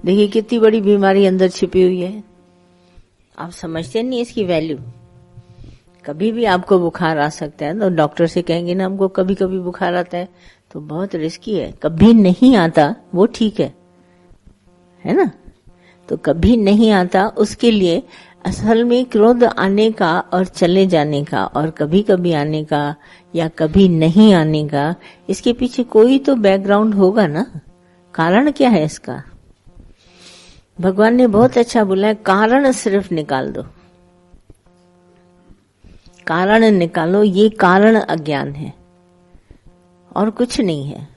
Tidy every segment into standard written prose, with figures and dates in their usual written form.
देखिए कितनी बड़ी बीमारी अंदर छिपी हुई है, आप समझते नहीं इसकी वैल्यू। कभी भी आपको बुखार आ सकता है तो डॉक्टर से कहेंगे ना हमको कभी कभी बुखार आता है, तो बहुत रिस्की है। कभी नहीं आता वो ठीक है ना। तो कभी नहीं आता उसके लिए असल में क्रोध आने का और चले जाने का और कभी कभी आने का या कभी नहीं आने का, इसके पीछे कोई तो बैकग्राउंड होगा ना। कारण क्या है इसका? भगवान ने बहुत अच्छा बोला है, कारण सिर्फ निकाल दो, कारण निकालो। ये कारण अज्ञान है और कुछ नहीं है।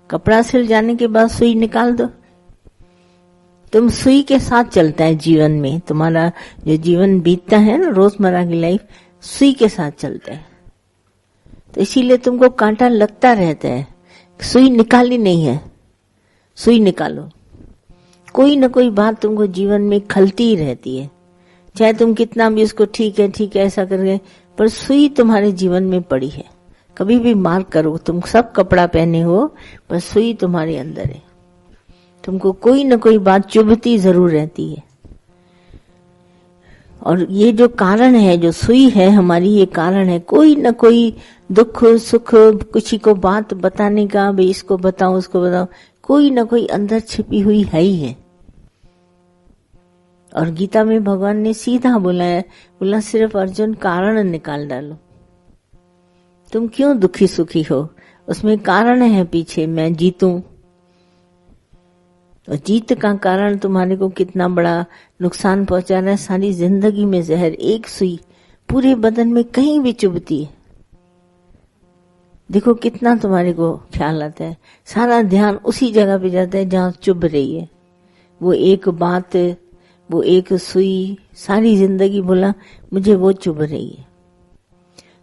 कपड़ा सिल जाने के बाद सुई निकाल दो। तुम सुई के साथ चलता है जीवन में, तुम्हारा जो जीवन बीतता है ना रोजमर्रा की लाइफ, सुई के साथ चलता है। तो इसीलिए तुमको कांटा लगता रहता है, सुई निकाली नहीं है। सुई निकालो। कोई न कोई बात तुमको जीवन में खलती ही रहती है, चाहे तुम कितना भी उसको ठीक है ऐसा करके, पर सुई तुम्हारे जीवन में पड़ी है। कभी भी मार्क करो, तुम सब कपड़ा पहने हो पर सुई तुम्हारे अंदर है। तुमको कोई न कोई बात चुभती जरूर रहती है। और ये जो कारण है, जो सुई है हमारी, ये कारण है। कोई न कोई दुख सुख किसी को बात बताने का, भाई इसको बताओ उसको बताओ, कोई न कोई अंदर छिपी हुई है ही है। और गीता में भगवान ने सीधा बोला है, बोला सिर्फ अर्जुन कारण निकाल डालो। तुम क्यों दुखी सुखी हो, उसमें कारण है पीछे, मैं जीतूं। और जीत का कारण तुम्हारे को कितना बड़ा नुकसान पहुंचा रहा है। सारी जिंदगी में जहर, एक सुई पूरे बदन में कहीं भी चुभती है। देखो कितना तुम्हारे को ख्याल आता है, सारा ध्यान उसी जगह पे जाता है जहां चुभ रही है। वो एक बात, वो एक सुई, सारी जिंदगी बोला मुझे वो चुभ रही है।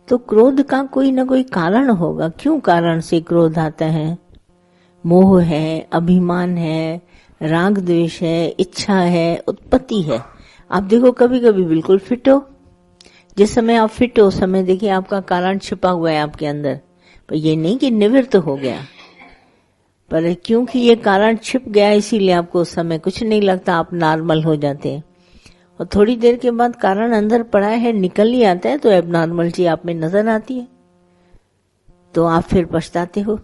तो क्रोध का कोई ना कोई कारण होगा। क्यों कारण से क्रोध आता है? मोह है, अभिमान है, राग द्वेष है, इच्छा है, उत्पत्ति है। आप देखो कभी कभी बिल्कुल फिट हो, जिस समय आप फिट हो उस समय देखिए आपका कारण छिपा हुआ है आपके अंदर, पर ये नहीं कि निवृत्त हो गया, पर क्योंकि ये कारण छिप गया इसीलिए आपको उस समय कुछ नहीं लगता, आप नॉर्मल हो जाते हैं। और थोड़ी देर के बाद कारण अंदर पड़ा है, निकल ही आता है, तो एबनॉर्मलिटी आप में नजर आती है, तो आप फिर पछताते हो।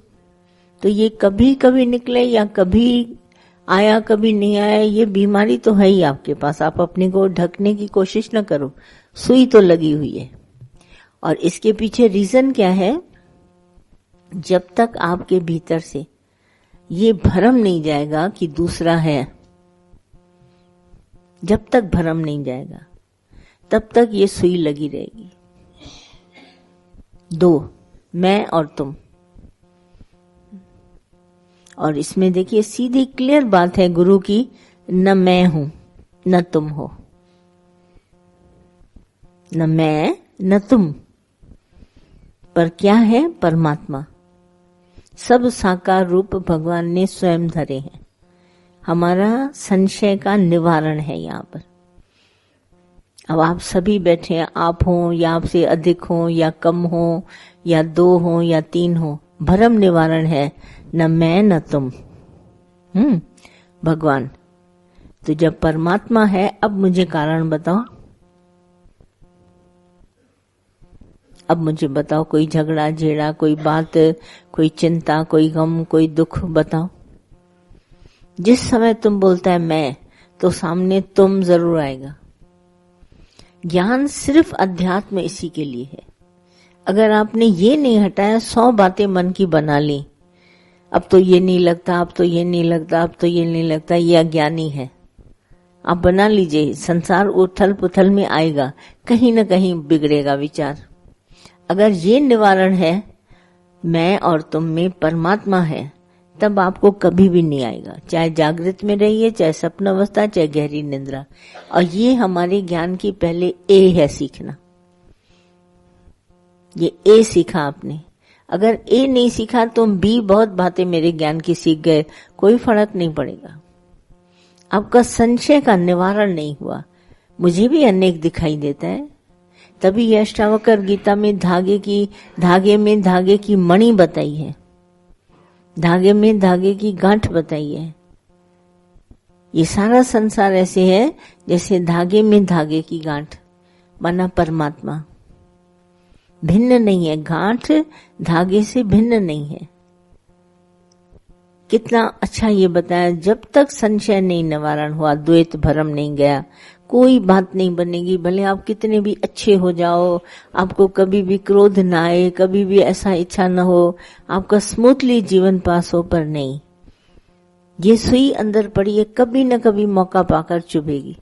तो ये कभी कभी निकले या कभी आया कभी नहीं आया, ये बीमारी तो है ही आपके पास। आप अपने को ढकने की कोशिश न करो, सुई तो लगी हुई है। और इसके पीछे रीजन क्या है? जब तक आपके भीतर से ये भ्रम नहीं जाएगा कि दूसरा है, जब तक भ्रम नहीं जाएगा तब तक ये सुई लगी रहेगी। दो, मैं और तुम। और इसमें देखिए सीधी क्लियर बात है गुरु की, न मैं हूं न तुम हो, न मैं न तुम, पर क्या है? परमात्मा। सब साकार रूप भगवान ने स्वयं धरे हैं। हमारा संशय का निवारण है यहाँ पर। अब आप सभी बैठे हैं, आप हो या आपसे अधिक हो या कम हो या दो हो या तीन हो, भ्रम निवारण है, न मैं न तुम। भगवान। तो जब परमात्मा है, अब मुझे कारण बताओ। अब मुझे बताओ, कोई झगड़ा झेड़ा, कोई बात, कोई चिंता, कोई गम, कोई दुख बताओ। जिस समय तुम बोलता है मैं, तो सामने तुम जरूर आएगा। ज्ञान सिर्फ अध्यात्म इसी के लिए है। अगर आपने ये नहीं हटाया, 100 बातें मन की बना ली, अब तो ये नहीं लगता, अब तो ये नहीं लगता, अब तो ये नहीं लगता, ये अज्ञानी है। आप बना लीजिए, संसार उथल पुथल में आएगा, कहीं न कहीं बिगड़ेगा विचार। अगर ये निवारण है, मैं और तुम में परमात्मा है, तब आपको कभी भी नहीं आएगा, चाहे जागृत में रहिए, चाहे स्वप्न अवस्था, चाहे गहरी निद्रा। और ये हमारे ज्ञान की पहले ए है सीखना। ये ए सीखा आपने। अगर ए नहीं सीखा तो बी बहुत बातें मेरे ज्ञान की सीख गए, कोई फर्क नहीं पड़ेगा। आपका संशय का निवारण नहीं हुआ। मुझे भी अनेक दिखाई देता है, तभी ये अष्टावक्र गीता में धागे में धागे की मणि बताई है, धागे में धागे की गांठ बताई है। ये सारा संसार ऐसे है जैसे धागे में धागे की गांठ, माना परमात्मा भिन्न नहीं है, गांठ धागे से भिन्न नहीं है। कितना अच्छा ये बताया, जब तक संशय नहीं निवारण हुआ, द्वैत भरम नहीं गया, कोई बात नहीं बनेगी। भले आप कितने भी अच्छे हो जाओ, आपको कभी भी क्रोध ना आए, कभी भी ऐसा इच्छा न हो, आपका स्मूथली जीवन पास हो, पर नहीं, ये सुई अंदर पड़ी है, कभी न कभी मौका पाकर चुभेगी।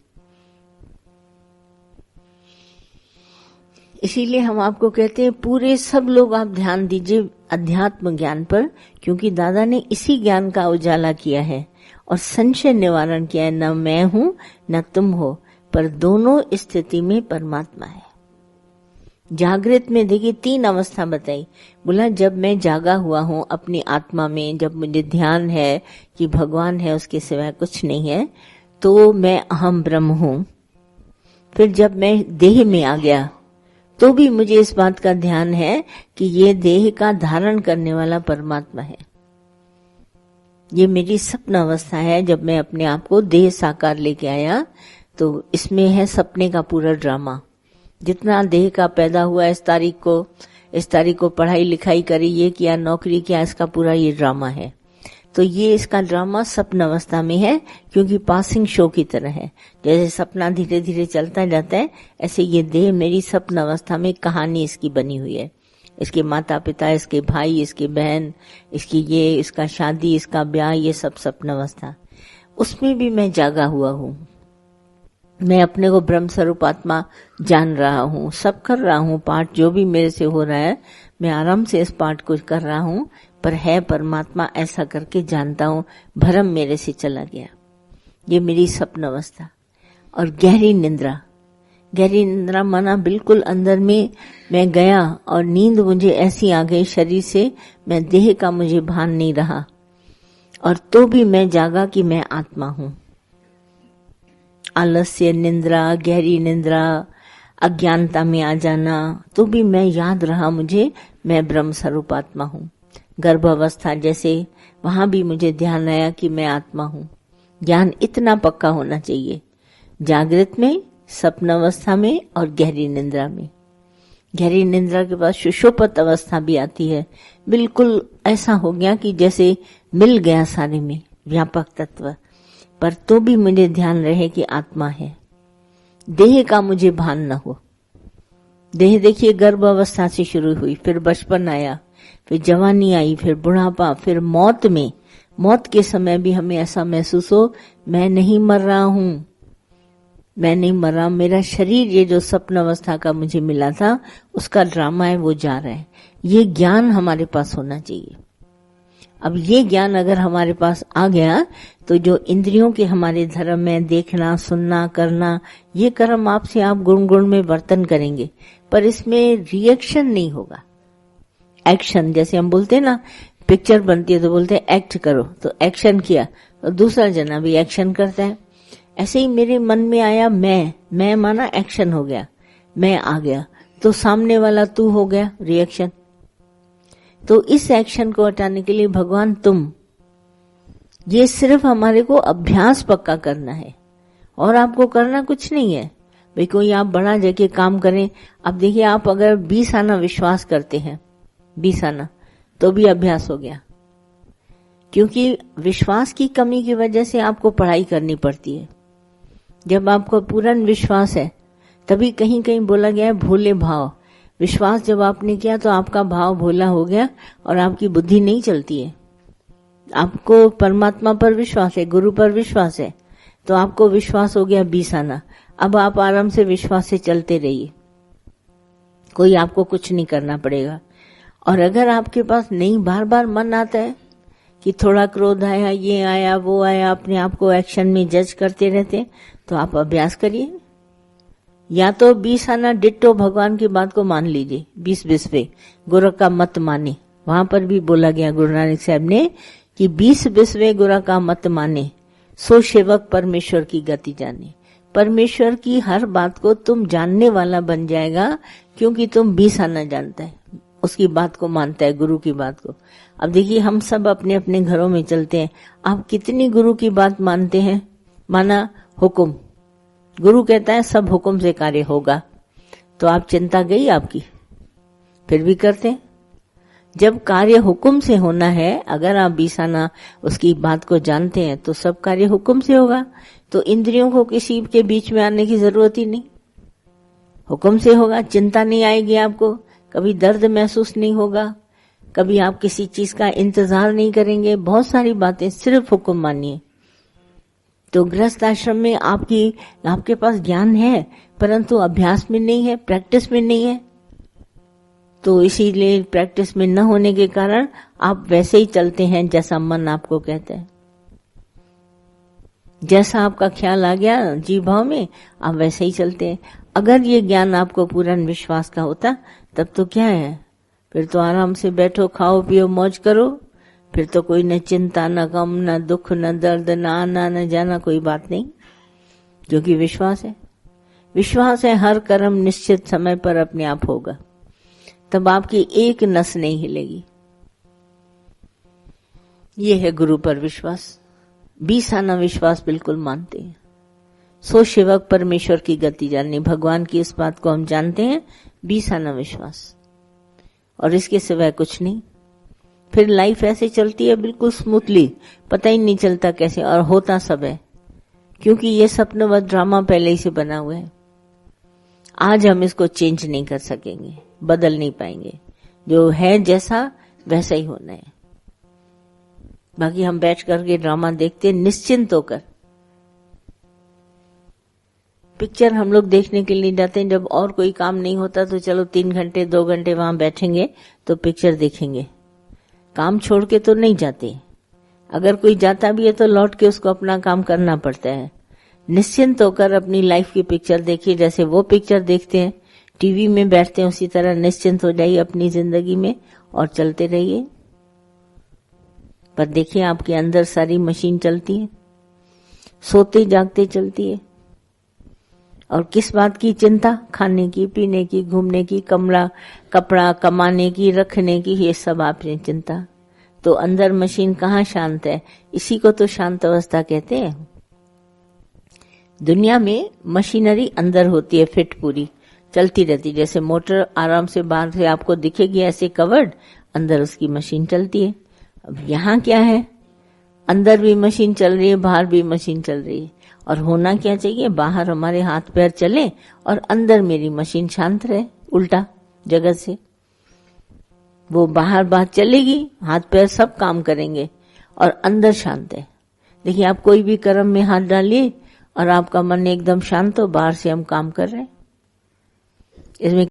इसीलिए हम आपको कहते हैं पूरे सब लोग आप ध्यान दीजिए अध्यात्म ज्ञान पर, क्योंकि दादा ने इसी ज्ञान का उजाला किया है और संशय निवारण किया है। न मैं हूं न तुम हो, पर दोनों स्थिति में परमात्मा है। जागृत में देखिए 3 अवस्था बताई। बोला जब मैं जागा हुआ हूं अपनी आत्मा में, जब मुझे ध्यान है कि भगवान है, उसके सिवाय कुछ नहीं है, तो मैं अहम ब्रह्म हूं। फिर जब मैं देह में आ गया तो भी मुझे इस बात का ध्यान है कि ये देह का धारण करने वाला परमात्मा है। ये मेरी सपन अवस्था है। जब मैं अपने आप को देह साकार लेके आया तो इसमें है सपने का पूरा ड्रामा। जितना देह का पैदा हुआ, इस तारीख को पढ़ाई लिखाई करी, ये किया, नौकरी किया, इसका पूरा ये ड्रामा है। तो ये इसका ड्रामा सपन अवस्था में है, क्योंकि पासिंग शो की तरह है। जैसे सपना धीरे धीरे चलता जाता है, ऐसे ये देह मेरी सपन अवस्था में कहानी इसकी बनी हुई है। इसके माता पिता, इसके भाई, इसकी बहन, इसका शादी, इसका ब्याह, ये सब सपन अवस्था। उसमें भी मैं जागा हुआ हूँ। मैं अपने को ब्रह्म स्वरूप आत्मा जान रहा हूँ, सब कर रहा हूँ। पाठ जो भी मेरे से हो रहा है, मैं आराम से इस पाठ को कर रहा हूँ, पर है परमात्मा, ऐसा करके जानता हूँ। भरम मेरे से चला गया। ये मेरी सपन अवस्था। और गहरी निंद्रा माना बिल्कुल अंदर में मैं गया और नींद मुझे ऐसी आ गई शरीर से, मैं देह का मुझे भान नहीं रहा, और तो भी मैं जागा कि मैं आत्मा हूँ। आलस्य निंद्रा, गहरी निंद्रा, अज्ञानता में आ जाना, तो भी मैं याद रहा मुझे मैं ब्रह्म स्वरूप आत्मा हूँ। गर्भ अवस्था जैसे, वहां भी मुझे ध्यान आया कि मैं आत्मा हूँ। ज्ञान इतना पक्का होना चाहिए, जागृत में, सपन अवस्था में और गहरी निंद्रा में। गहरी निंद्रा के बाद सुषुप्त अवस्था भी आती है। बिल्कुल ऐसा हो गया कि जैसे मिल गया सारे में व्यापक तत्व, पर तो भी मुझे ध्यान रहे कि आत्मा है। देह का मुझे भान न हो। देह देखिए गर्भ अवस्था से शुरू हुई, फिर बचपन आया, फिर जवानी आई, फिर बुढ़ापा, फिर मौत में। मौत के समय भी हमें ऐसा महसूस हो मैं नहीं मर रहा हूं, मैं नहीं मर रहा। मेरा शरीर ये जो सपन अवस्था का मुझे मिला था, उसका ड्रामा है, वो जा रहा है। ये ज्ञान हमारे पास होना चाहिए। अब ये ज्ञान अगर हमारे पास आ गया तो जो इंद्रियों के हमारे धर्म में देखना, सुनना, करना, ये कर्म आपसे आप गुण गुण में वर्तन करेंगे, पर इसमें रिएक्शन नहीं होगा। एक्शन, जैसे हम बोलते हैं ना, पिक्चर बनती है तो बोलते हैं एक्ट करो, तो एक्शन किया तो दूसरा जना भी एक्शन करता है। ऐसे ही मेरे मन में आया मैं माना एक्शन हो गया, मैं आ गया, तो सामने वाला तू हो गया, रिएक्शन। तो इस एक्शन को हटाने के लिए भगवान तुम, ये सिर्फ हमारे को अभ्यास पक्का करना है, और आपको करना कुछ नहीं है। भाई कोई आप बड़ा जगह काम करें, अब देखिए आप अगर 20 आना विश्वास करते हैं, 20 आना, तो भी अभ्यास हो गया। क्योंकि विश्वास की कमी की वजह से आपको पढ़ाई करनी पड़ती है। जब आपको पूर्ण विश्वास है, तभी कहीं कहीं बोला गया है भोले भाव। विश्वास जब आपने किया तो आपका भाव भोला हो गया और आपकी बुद्धि नहीं चलती है। आपको परमात्मा पर विश्वास है, गुरु पर विश्वास है, तो आपको विश्वास हो गया 20 आना। अब आप आराम से विश्वास से चलते रहिए, कोई आपको कुछ नहीं करना पड़ेगा। और अगर आपके पास नहीं, बार बार मन आता है कि थोड़ा क्रोध आया, ये आया, वो आया, अपने आप को एक्शन में जज करते रहते, तो आप अभ्यास करिए। या तो 20 आना डिट्टो भगवान की बात को मान लीजिए, 20 गुरु का मत माने। वहां पर भी बोला गया गुरु नानक साहब ने कि 20 गुरु का मत माने, सो सेवक परमेश्वर की गति जाने। परमेश्वर की हर बात को तुम जानने वाला बन जाएगा, क्योंकि तुम 20 आना जानता है, उसकी बात को मानता है, गुरु की बात को। अब देखिए हम सब अपने अपने घरों में चलते हैं, आप कितनी गुरु की बात मानते हैं? माना हुक्म, गुरु कहता है सब हुक्म से कार्य होगा, तो आप चिंता गई आपकी, फिर भी करते हैं। जब कार्य हुक्म से होना है, अगर आप 20 आना उसकी बात को जानते हैं तो सब कार्य हुक्म से होगा, तो इंद्रियों को किसी के बीच में आने की जरूरत ही नहीं, हुक्म से होगा। चिंता नहीं आएगी आपको, कभी दर्द महसूस नहीं होगा, कभी आप किसी चीज का इंतजार नहीं करेंगे, बहुत सारी बातें सिर्फ हुक्म मानिए। तो गृहस्थ आश्रम में आपके पास ज्ञान है परंतु अभ्यास में नहीं है, प्रैक्टिस में नहीं है, तो इसीलिए प्रैक्टिस में न होने के कारण आप वैसे ही चलते हैं जैसा मन आपको कहता है। जैसा आपका ख्याल आ गया जी भाव में, आप वैसे ही चलते हैं। अगर ये ज्ञान आपको पूर्ण विश्वास का होता तब तो क्या है, फिर तो आराम से बैठो, खाओ पियो, मौज करो, फिर तो कोई न चिंता, न गम, न दुख, न दर्द, न आना न जाना, कोई बात नहीं, जो कि विश्वास है। विश्वास है हर कर्म निश्चित समय पर अपने आप होगा, तब आपकी एक नस नहीं हिलेगी। ये है गुरु पर विश्वास। 20 आना विश्वास बिल्कुल मानते हैं। सो शिवक परमेश्वर की गति जाननी, भगवान की इस बात को हम जानते हैं, 20 आना विश्वास, और इसके सिवाय कुछ नहीं। फिर लाइफ ऐसे चलती है बिल्कुल स्मूथली, पता ही नहीं चलता कैसे, और होता सब है, क्योंकि ये सपनवत ड्रामा पहले ही से बना हुआ है। आज हम इसको चेंज नहीं कर सकेंगे, बदल नहीं पाएंगे, जो है जैसा वैसा ही होना है। बाकी हम बैठ करके ड्रामा देखते निश्चिंत होकर। पिक्चर हम लोग देखने के लिए जाते हैं, जब और कोई काम नहीं होता तो चलो 3 घंटे 2 घंटे वहां बैठेंगे तो पिक्चर देखेंगे, काम छोड़ के तो नहीं जाते। अगर कोई जाता भी है तो लौट के उसको अपना काम करना पड़ता है। निश्चिंत होकर अपनी लाइफ की पिक्चर देखिए, जैसे वो पिक्चर देखते हैं, टीवी में बैठते हैं, उसी तरह निश्चिंत हो जाइए अपनी जिंदगी में और चलते रहिए। पर देखिए आपके अंदर सारी मशीन चलती है, सोते जागते चलती है, और किस बात की चिंता, खाने की, पीने की, घूमने की, कपड़ा कमाने की, रखने की, ये सब आपने चिंता। तो अंदर मशीन कहाँ शांत है, इसी को तो शांत अवस्था कहते हैं। दुनिया में मशीनरी अंदर होती है फिट, पूरी चलती रहती, जैसे मोटर आराम से बाहर से आपको दिखेगी ऐसे कवर्ड, अंदर उसकी मशीन चलती है। अब यहाँ क्या है, अंदर भी मशीन चल रही है, बाहर भी मशीन चल रही है, और होना क्या चाहिए, बाहर हमारे हाथ पैर चले और अंदर मेरी मशीन शांत रहे, उल्टा जगत से। वो बाहर बात चलेगी, हाथ पैर सब काम करेंगे और अंदर शांत है। देखिए आप कोई भी कर्म में हाथ डालिए और आपका मन एकदम शांत हो, बाहर से हम काम कर रहे हैं, इसमें